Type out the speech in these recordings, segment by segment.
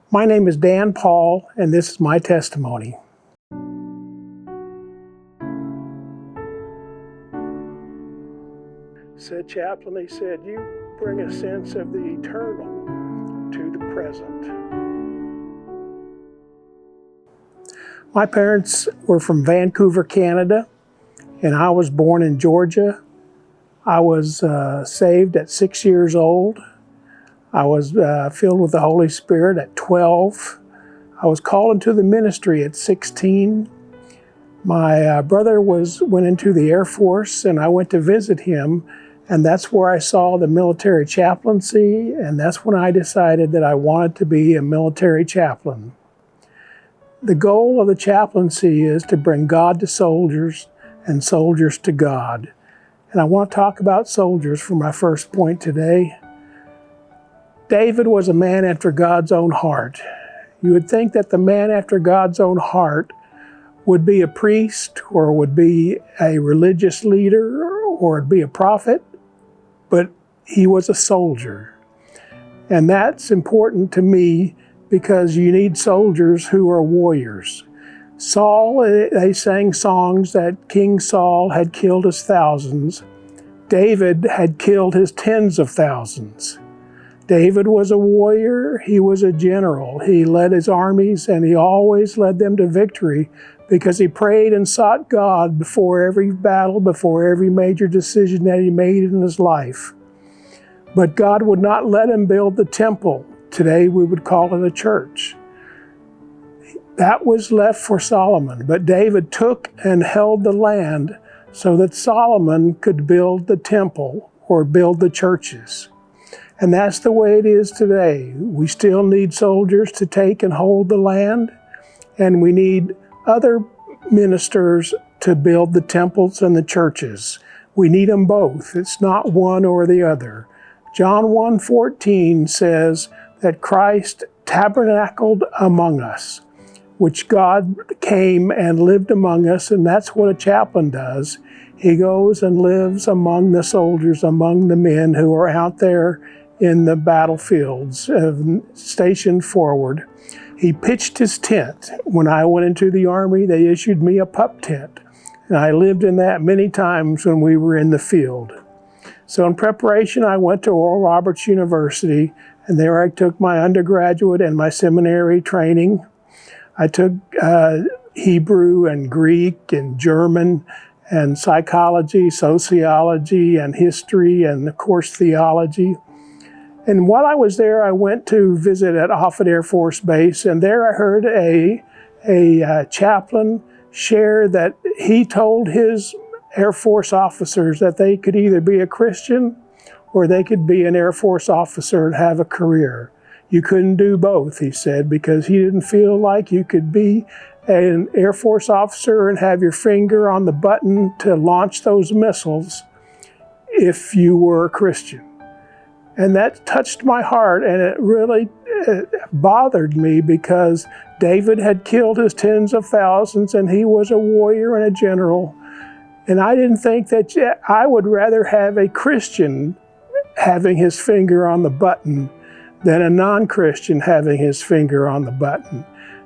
My name is Dan Paul, and this is my testimony. Said chaplain, he said, you bring a sense of the eternal to the present. My parents were from Vancouver, Canada, and I was born in Georgia. I was saved at 6 years old. I was filled with the Holy Spirit at 12. I was called into the ministry at 16. My brother went into the Air Force, and I went to visit him, and that's where I saw the military chaplaincy, and that's when I decided that I wanted to be a military chaplain. The goal of the chaplaincy is to bring God to soldiers and soldiers to God. And I want to talk about soldiers for my first point today. David was a man after God's own heart. You would think that the man after God's own heart would be a priest or would be a religious leader or would be a prophet, but he was a soldier. And that's important to me because you need soldiers who are warriors. Saul, they sang songs that King Saul had killed his thousands. David had killed his tens of thousands. David was a warrior, he was a general. He led his armies and he always led them to victory because he prayed and sought God before every battle, before every major decision that he made in his life. But God would not let him build the temple. Today we would call it a church. That was left for Solomon, but David took and held the land so that Solomon could build the temple or build the churches. And that's the way it is today. We still need soldiers to take and hold the land, and we need other ministers to build the temples and the churches. We need them both. It's not one or the other. John 1:14 says that Christ tabernacled among us, which God came and lived among us, and that's what a chaplain does. He goes and lives among the soldiers, among the men who are out there in the battlefields, stationed forward. He pitched his tent. When I went into the Army, they issued me a pup tent, and I lived in that many times when we were in the field. So in preparation, I went to Oral Roberts University, and there I took my undergraduate and my seminary training. I took Hebrew and Greek and German and psychology, sociology and history, and of course theology. And while I was there, I went to visit at Offutt Air Force Base, and there I heard a chaplain share that he told his Air Force officers that they could either be a Christian or they could be an Air Force officer and have a career. You couldn't do both, he said, because he didn't feel like you could be an Air Force officer and have your finger on the button to launch those missiles if you were a Christian. And that touched my heart, and it really bothered me because David had killed his tens of thousands, and he was a warrior and a general. And I didn't think that I would rather have a Christian having his finger on the button than a non-Christian having his finger on the button.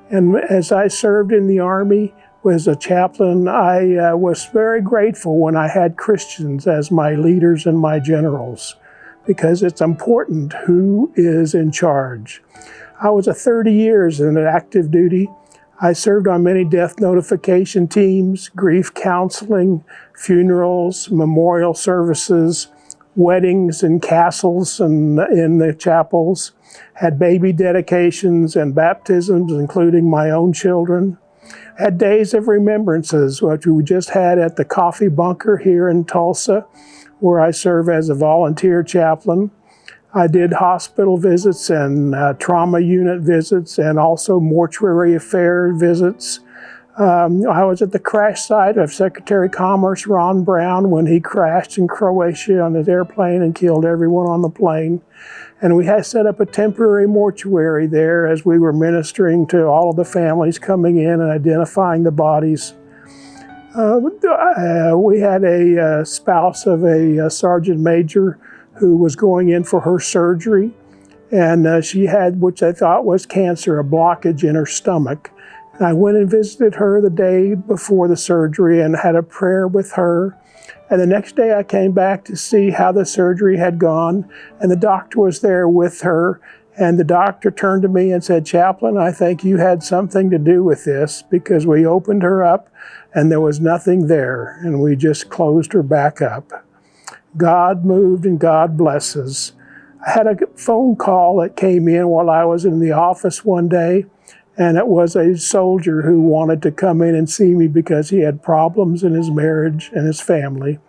And as I served in the Army as a chaplain, I was very grateful when I had Christians as my leaders and my generals, because it's important who is in charge. I was 30 years in active duty. I served on many death notification teams, grief counseling, funerals, memorial services, weddings in castles and in the chapels, had baby dedications and baptisms, including my own children. Had days of remembrances, which we just had at the Coffee Bunker here in Tulsa, where I serve as a volunteer chaplain. I did hospital visits and trauma unit visits and also mortuary affair visits. I was at the crash site of Secretary of Commerce Ron Brown when he crashed in Croatia on his airplane and killed everyone on the plane. And we had set up a temporary mortuary there as we were ministering to all of the families coming in and identifying the bodies. We had a spouse of a sergeant major who was going in for her surgery, And she had, which I thought was cancer, a blockage in her stomach. And I went and visited her the day before the surgery and had a prayer with her. And the next day I came back to see how the surgery had gone, and the doctor was there with her. And the doctor turned to me and said, "Chaplain, I think you had something to do with this, because we opened her up and there was nothing there, and we just closed her back up." God moved and God blesses. I had a phone call that came in while I was in the office one day, and it was a soldier who wanted to come in and see me because he had problems in his marriage and his family.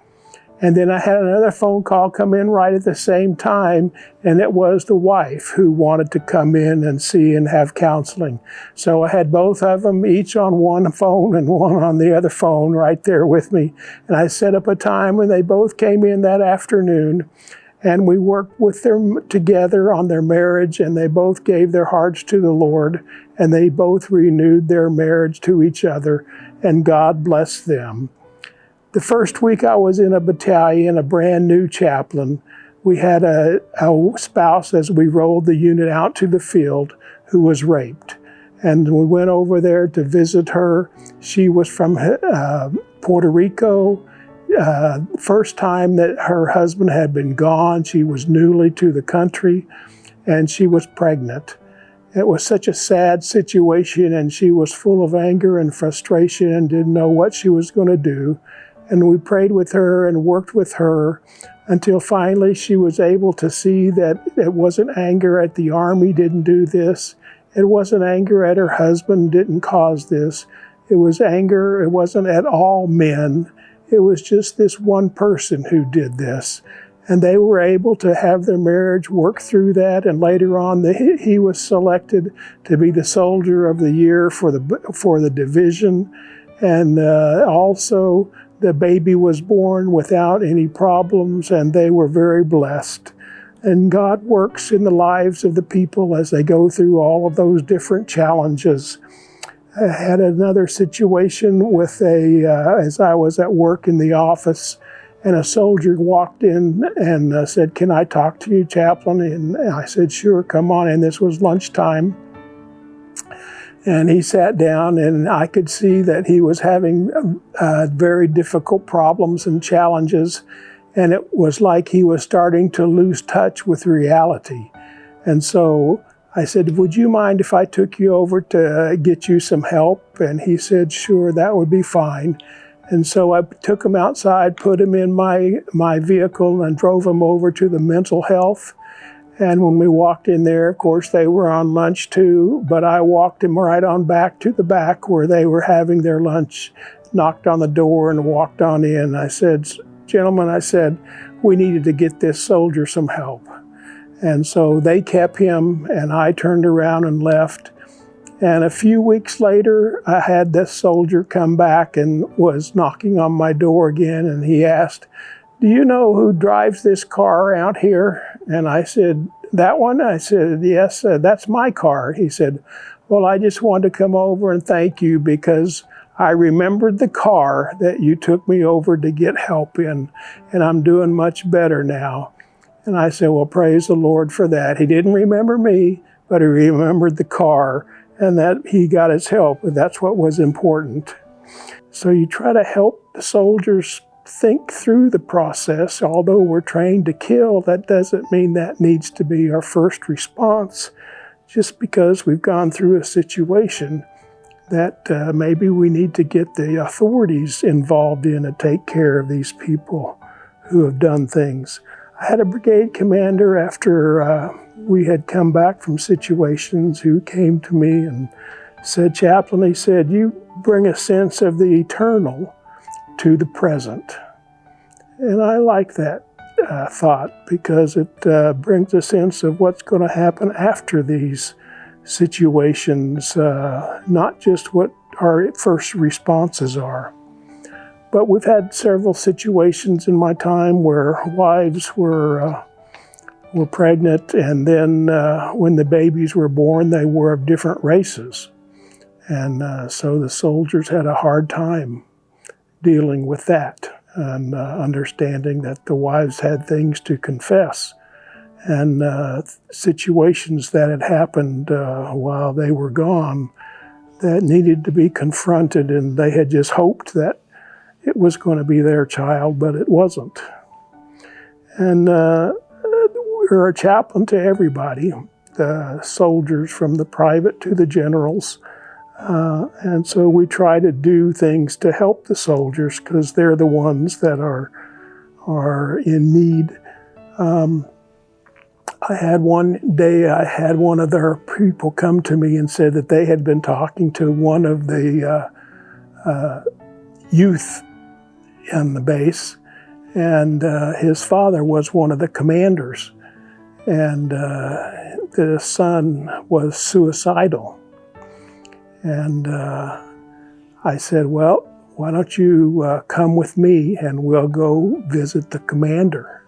And then I had another phone call come in right at the same time, and it was the wife who wanted to come in and see and have counseling. So I had both of them, each on one phone and one on the other phone right there with me. And I set up a time when they both came in that afternoon, and we worked with them together on their marriage, and they both gave their hearts to the Lord, and they both renewed their marriage to each other, and God blessed them. The first week I was in a battalion, a brand new chaplain, we had a spouse as we rolled the unit out to the field who was raped. And we went over there to visit her. She was from Puerto Rico. First time that her husband had been gone, she was newly to the country, and she was pregnant. It was such a sad situation, and she was full of anger and frustration and didn't know what she was going to do. And we prayed with her and worked with her until finally she was able to see that it wasn't anger at the Army didn't do this. It wasn't anger at her husband didn't cause this. It was anger, it wasn't at all men. It was just this one person who did this. And they were able to have their marriage work through that. And later on, he was selected to be the Soldier of the Year for the division. And also, the baby was born without any problems, and they were very blessed. And God works in the lives of the people as they go through all of those different challenges. I had another situation with as I was at work in the office, and a soldier walked in and said, "Can I talk to you, Chaplain?" And I said, "Sure, come on in." This was lunchtime. And he sat down, and I could see that he was having very difficult problems and challenges. And it was like he was starting to lose touch with reality. And so I said, "Would you mind if I took you over to get you some help?" And he said, "Sure, that would be fine." And so I took him outside, put him in my vehicle, and drove him over to the mental health. And when we walked in there, of course, they were on lunch too, but I walked him right on back to the back where they were having their lunch, knocked on the door and walked on in. I said, "Gentlemen," I said, "we needed to get this soldier some help." And so they kept him, and I turned around and left. And a few weeks later, I had this soldier come back and was knocking on my door again, and he asked, "Do you know who drives this car out here?" And I said, "That one?" I said, "Yes, that's my car." He said, "Well, I just wanted to come over and thank you because I remembered the car that you took me over to get help in, and I'm doing much better now." And I said, "Well, praise the Lord for that." He didn't remember me, but he remembered the car, and that he got his help. That's what was important. So you try to help the soldiers think through the process. Although we're trained to kill, that doesn't mean that needs to be our first response. Just because we've gone through a situation that maybe we need to get the authorities involved in to take care of these people who have done things. I had a brigade commander after we had come back from situations who came to me and said, "Chaplain," he said, "you bring a sense of the eternal to the present." And I like that thought because it brings a sense of what's going to happen after these situations, not just what our first responses are. But we've had several situations in my time where wives were pregnant, and then when the babies were born, they were of different races. And so the soldiers had a hard time dealing with that and understanding that the wives had things to confess. and situations that had happened while they were gone that needed to be confronted, and they had just hoped that it was going to be their child, but it wasn't. And we're a chaplain to everybody, the soldiers from the private to the generals. And so we try to do things to help the soldiers because they're the ones that are in need. I had one of their people come to me and said that they had been talking to one of the youth on the base, and his father was one of the commanders, and the son was suicidal. And I said, well, why don't you come with me and we'll go visit the commander.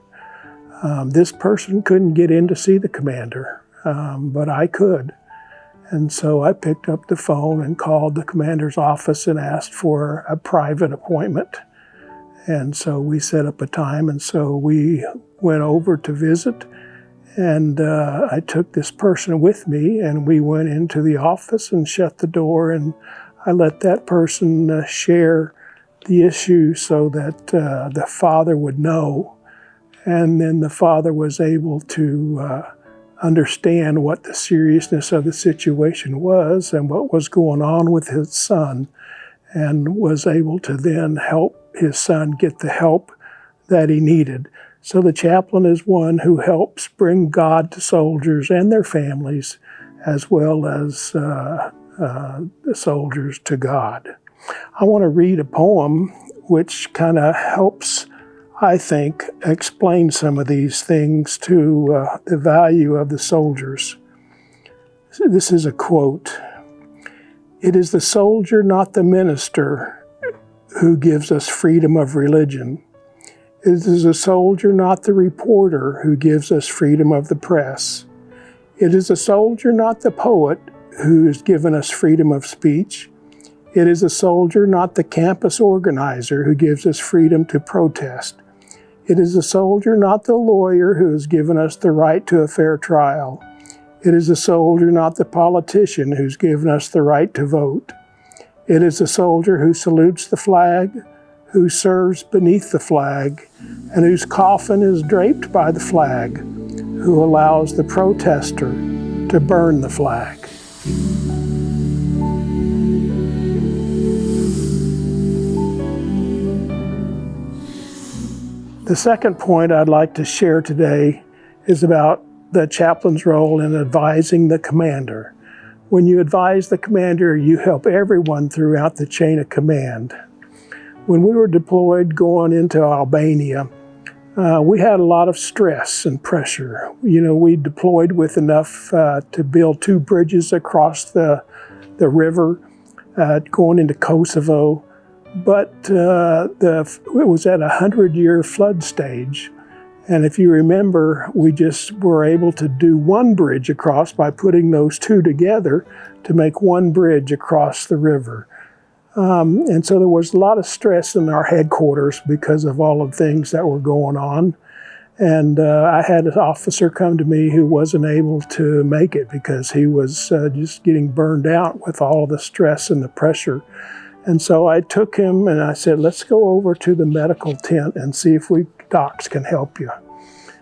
This person couldn't get in to see the commander, but I could. And so I picked up the phone and called the commander's office and asked for a private appointment. And so we set up a time, and so we went over to visit. And I took this person with me, and we went into the office and shut the door, and I let that person share the issue so that the father would know. And then the father was able to understand what the seriousness of the situation was and what was going on with his son, and was able to then help his son get the help that he needed. So the chaplain is one who helps bring God to soldiers and their families, as well as the soldiers to God. I want to read a poem which kind of helps, I think, explain some of these things to the value of the soldiers. This is a quote. "It is the soldier, not the minister, who gives us freedom of religion. It is the soldier, not the reporter, who gives us freedom of the press. It is the soldier, not the poet, who has given us freedom of speech. It is the soldier, not the campus organizer, who gives us freedom to protest. It is the soldier, not the lawyer, who has given us the right to a fair trial. It is the soldier, not the politician, who's given us the right to vote. It is the soldier who salutes the flag, who serves beneath the flag, and whose coffin is draped by the flag, who allows the protester to burn the flag." The second point I'd like to share today is about the chaplain's role in advising the commander. When you advise the commander, you help everyone throughout the chain of command. When we were deployed going into Albania, we had a lot of stress and pressure. You know, we deployed with enough to build 2 bridges across the river going into Kosovo, but it was at a 100-year flood stage. And if you remember, we just were able to do 1 bridge across by putting those 2 together to make 1 bridge across the river. And so there was a lot of stress in our headquarters because of all of the things that were going on. And I had an officer come to me who wasn't able to make it because he was just getting burned out with all the stress and the pressure. And so I took him and I said, let's go over to the medical tent and see if docs can help you.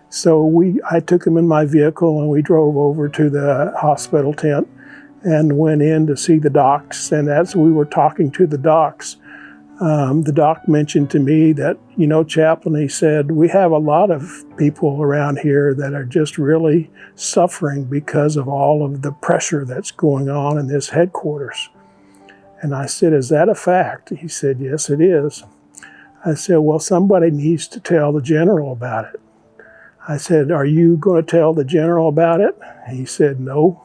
So I took him in my vehicle and we drove over to the hospital tent and went in to see the docs. And as we were talking to the docs, the doc mentioned to me that, you know, chaplain, he said, we have a lot of people around here that are just really suffering because of all of the pressure that's going on in this headquarters. And I said, is that a fact? He said, yes, it is. I said, well, somebody needs to tell the general about it. I said, are you going to tell the general about it? He said, no.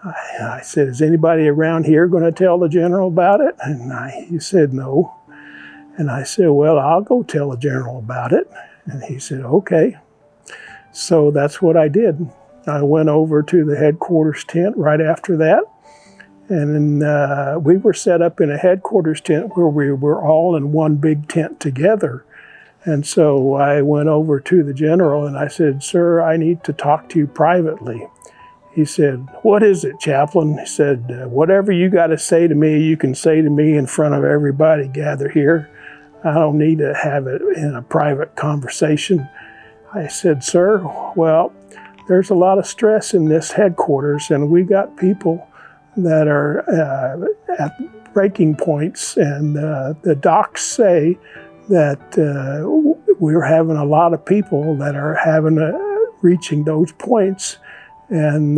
I said, is anybody around here going to tell the general about it? And he said, no. And I said, well, I'll go tell the general about it. And he said, okay. So that's what I did. I went over to the headquarters tent right after that. And then we were set up in a headquarters tent where we were all in one big tent together. And so I went over to the general and I said, "Sir, I need to talk to you privately." He said, "What is it, Chaplain?" He said, "Whatever you got to say to me, you can say to me in front of everybody gathered here. I don't need to have it in a private conversation." I said, "Sir, well, there's a lot of stress in this headquarters, and we got people that are at breaking points, and the docs say that we're having a lot of people that are reaching those points, and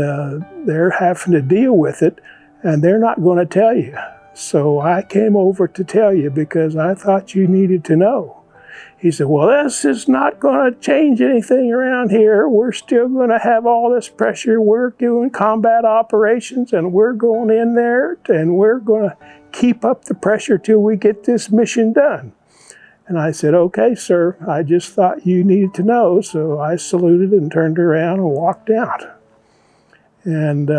they're having to deal with it, and they're not going to tell you. So I came over to tell you because I thought you needed to know." He said, "Well, this is not going to change anything around here. We're still going to have all this pressure. We're doing combat operations, and we're going in there, and we're going to keep up the pressure till we get this mission done." And I said, "Okay, sir, I just thought you needed to know." So I saluted and turned around and walked out. And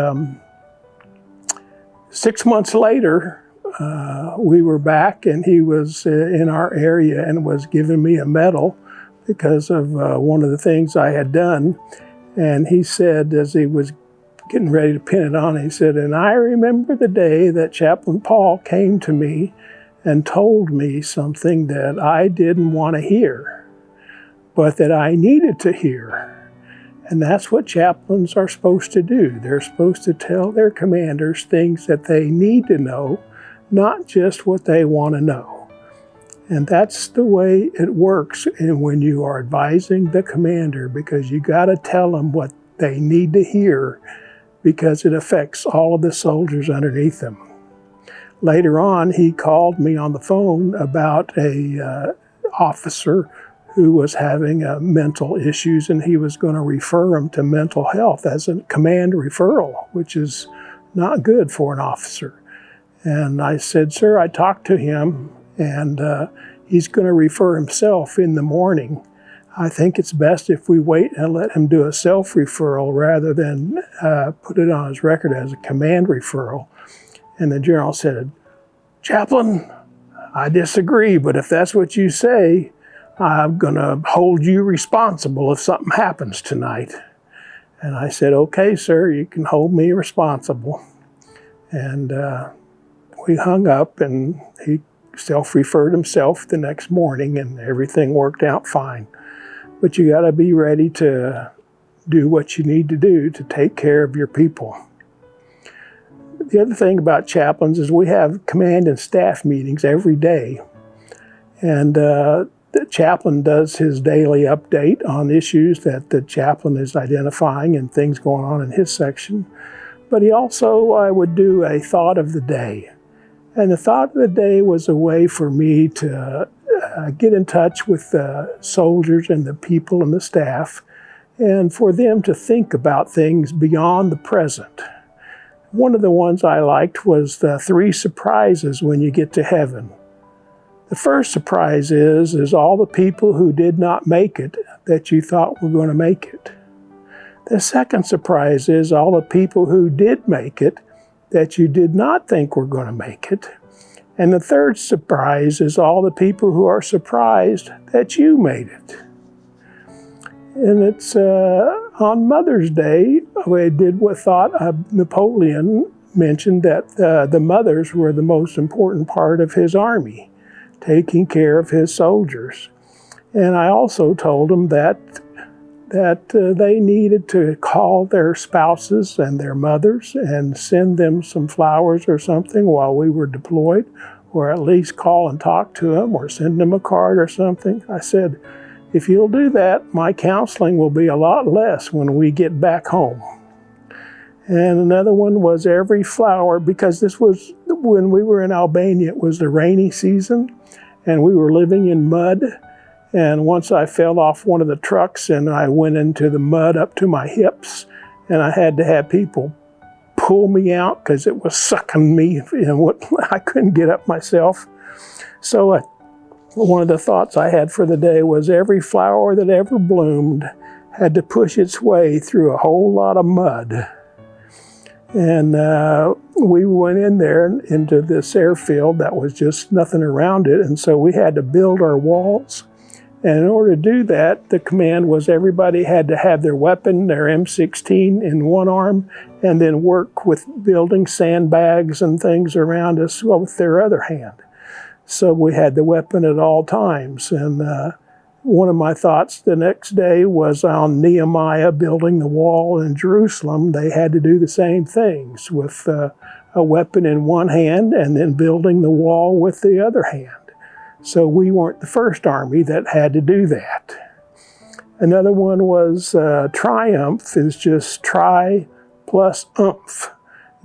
6 months later, we were back, and he was in our area and was giving me a medal because of one of the things I had done. And he said, as he was getting ready to pin it on, he said, "And I remember the day that Chaplain Paul came to me and told me something that I didn't want to hear, but that I needed to hear." And that's what chaplains are supposed to do. They're supposed to tell their commanders things that they need to know, not just what they want to know. And that's the way it works when you are advising the commander, because you got to tell them what they need to hear, because it affects all of the soldiers underneath them. Later on, he called me on the phone about a officer who was having mental issues, and he was going to refer him to mental health as a command referral, which is not good for an officer. And I said, "Sir, I talked to him, and he's going to refer himself in the morning. I think it's best if we wait and let him do a self-referral rather than put it on his record as a command referral." And the general said, "Chaplain, I disagree, but if that's what you say, I'm going to hold you responsible if something happens tonight." And I said, "Okay, sir, you can hold me responsible." And we hung up, and he self-referred himself the next morning, and everything worked out fine. But you got to be ready to do what you need to do to take care of your people. The other thing about chaplains is we have command and staff meetings every day. And the chaplain does his daily update on issues that the chaplain is identifying and things going on in his section. But he also would do a thought of the day. And the thought of the day was a way for me to get in touch with the soldiers and the people and the staff, and for them to think about things beyond the present. One of the ones I liked was the 3 surprises when you get to heaven. The first surprise is all the people who did not make it that you thought were going to make it. The second surprise is all the people who did make it that you did not think were going to make it. And the third surprise is all the people who are surprised that you made it. And it's on Mother's Day, we did what thought Napoleon mentioned that the mothers were the most important part of his army, taking care of his soldiers. And I also told them that they needed to call their spouses and their mothers and send them some flowers or something while we were deployed, or at least call and talk to them or send them a card or something. I said, "If you'll do that, my counseling will be a lot less when we get back home." And another one was every flower, because this was when we were in Albania, it was the rainy season, and we were living in mud. And once I fell off one of the trucks and I went into the mud up to my hips, and I had to have people pull me out because it was sucking me, I couldn't get up myself. So one of the thoughts I had for the day was every flower that ever bloomed had to push its way through a whole lot of mud. And we went in there into this airfield that was just nothing around it, and so we had to build our walls. And in order to do that, the command was everybody had to have their weapon, their M16, in one arm, and then work with building sandbags and things around us with their other hand. So we had the weapon at all times. And one of my thoughts the next day was on Nehemiah building the wall in Jerusalem. They had to do the same things with a weapon in one hand and then building the wall with the other hand. So we weren't the first army that had to do that. Another one was triumph is just try plus umph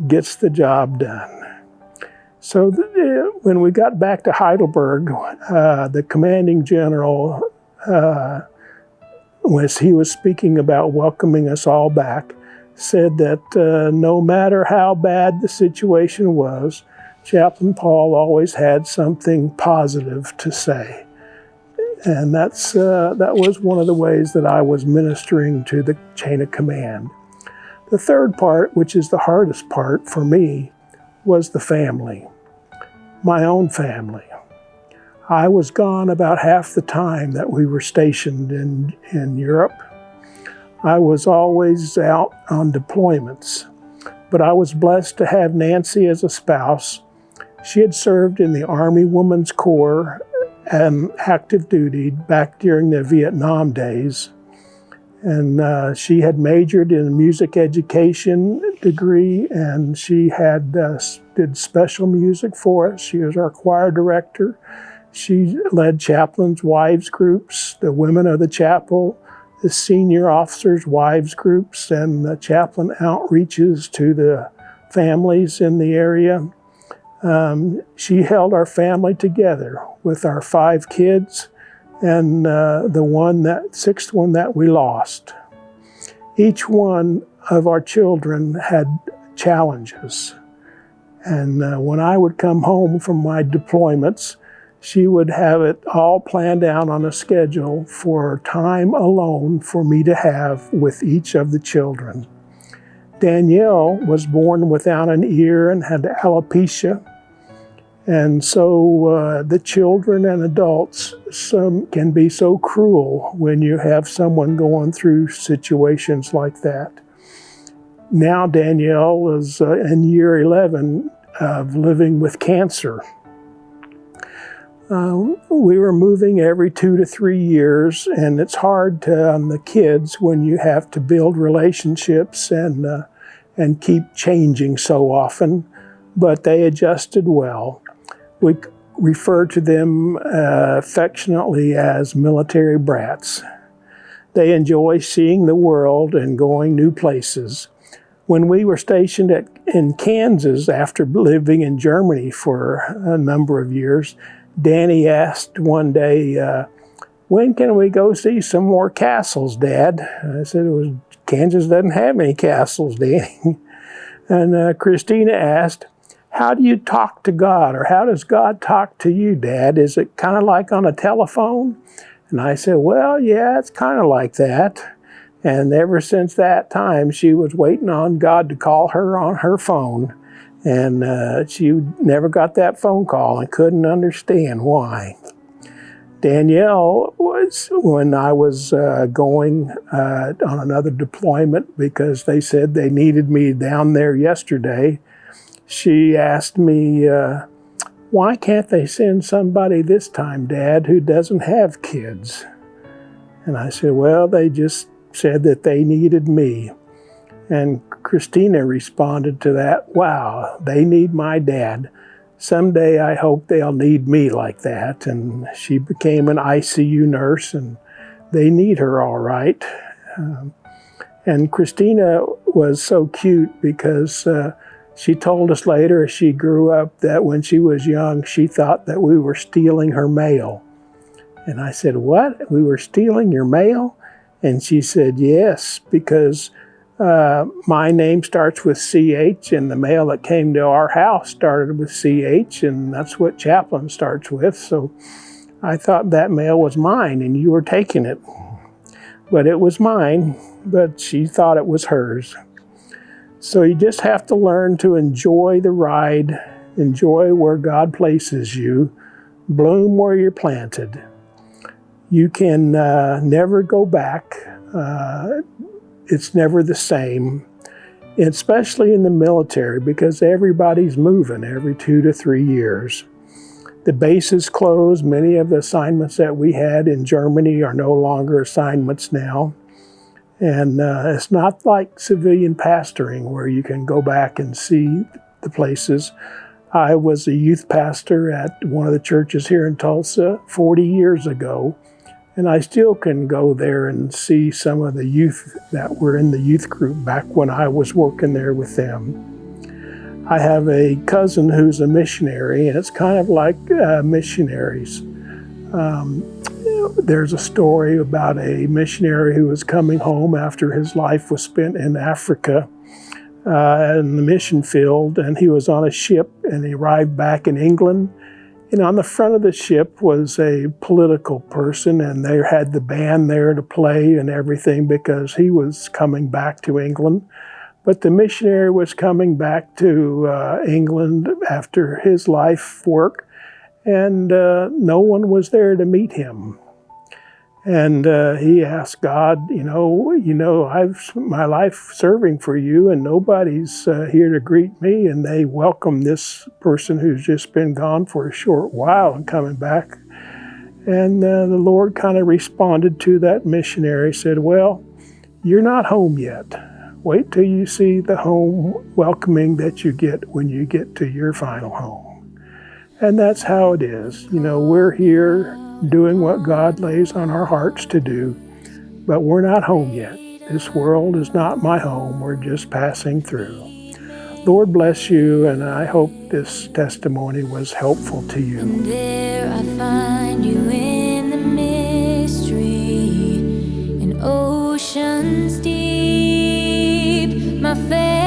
gets the job done. So when we got back to Heidelberg, the commanding general, as he was speaking about welcoming us all back, said that no matter how bad the situation was, Chaplain Paul always had something positive to say. And that was one of the ways that I was ministering to the chain of command. The third part, which is the hardest part for me, was the family, my own family. I was gone about half the time that we were stationed in Europe. I was always out on deployments, but I was blessed to have Nancy as a spouse. She had served in the Army Women's Corps and active duty back during the Vietnam days. And she had majored in a music education degree, and she had did special music for us. She was our choir director. She led chaplains' wives groups, the women of the chapel, the senior officers' wives groups, and the chaplain outreaches to the families in the area. She held our family together with our 5 kids and the sixth one that we lost. Each one of our children had challenges. And when I would come home from my deployments, she would have it all planned out on a schedule for time alone for me to have with each of the children. Danielle was born without an ear and had alopecia. And so the children and adults can be so cruel when you have someone going through situations like that. Now Danielle is in year 11 of living with cancer. We were moving every 2 to 3 years, and it's hard on the kids when you have to build relationships and keep changing so often, but they adjusted well. We refer to them affectionately as military brats. They enjoy seeing the world and going new places. When we were stationed in Kansas after living in Germany for a number of years, Danny asked one day, when can we go see some more castles, Dad? I said, Kansas doesn't have any castles, Danny. And Christina asked, how do you talk to God, or how does God talk to you, Dad? Is it kind of like on a telephone? And I said, well, yeah, it's kind of like that. And ever since that time, she was waiting on God to call her on her phone. And she never got that phone call and couldn't understand why. Danielle was, when I was going on another deployment because they said they needed me down there yesterday, she asked me, why can't they send somebody this time, Dad, who doesn't have kids? And I said, well, they just said that they needed me. And Christina responded to that, wow, they need my dad. Someday I hope they'll need me like that. And she became an ICU nurse, and they need her all right. And Christina was so cute because she told us later as she grew up that when she was young, she thought that we were stealing her mail. And I said, what? We were stealing your mail? And she said, yes, because my name starts with CH, and the mail that came to our house started with CH, and that's what chaplain starts with. So I thought that mail was mine, and you were taking it. But it was mine, but she thought it was hers. So you just have to learn to enjoy the ride, enjoy where God places you, bloom where you're planted. You can never go back. It's never the same, especially in the military, because everybody's moving every 2 to 3 years. The base is closed. Many of the assignments that we had in Germany are no longer assignments now. And it's not like civilian pastoring where you can go back and see the places. I was a youth pastor at one of the churches here in Tulsa 40 years ago, and I still can go there and see some of the youth that were in the youth group back when I was working there with them. I have a cousin who's a missionary, and it's kind of like missionaries. There's a story about a missionary who was coming home after his life was spent in Africa in the mission field, and he was on a ship, and he arrived back in England. And on the front of the ship was a political person, and they had the band there to play and everything because he was coming back to England. But the missionary was coming back to England after his life work, and no one was there to meet him. And he asked God, I've spent my life serving for you, and nobody's here to greet me. And they welcomed this person who's just been gone for a short while and coming back. And the Lord kind of responded to that missionary, said, well, you're not home yet. Wait till you see the home welcoming that you get when you get to your final home. And that's how it is. We're here doing what God lays on our hearts to do, but we're not home yet. This world is not my home. We're just passing through. Lord bless you, and I hope this testimony was helpful to you. And there I find you in the mystery, in oceans deep, my faith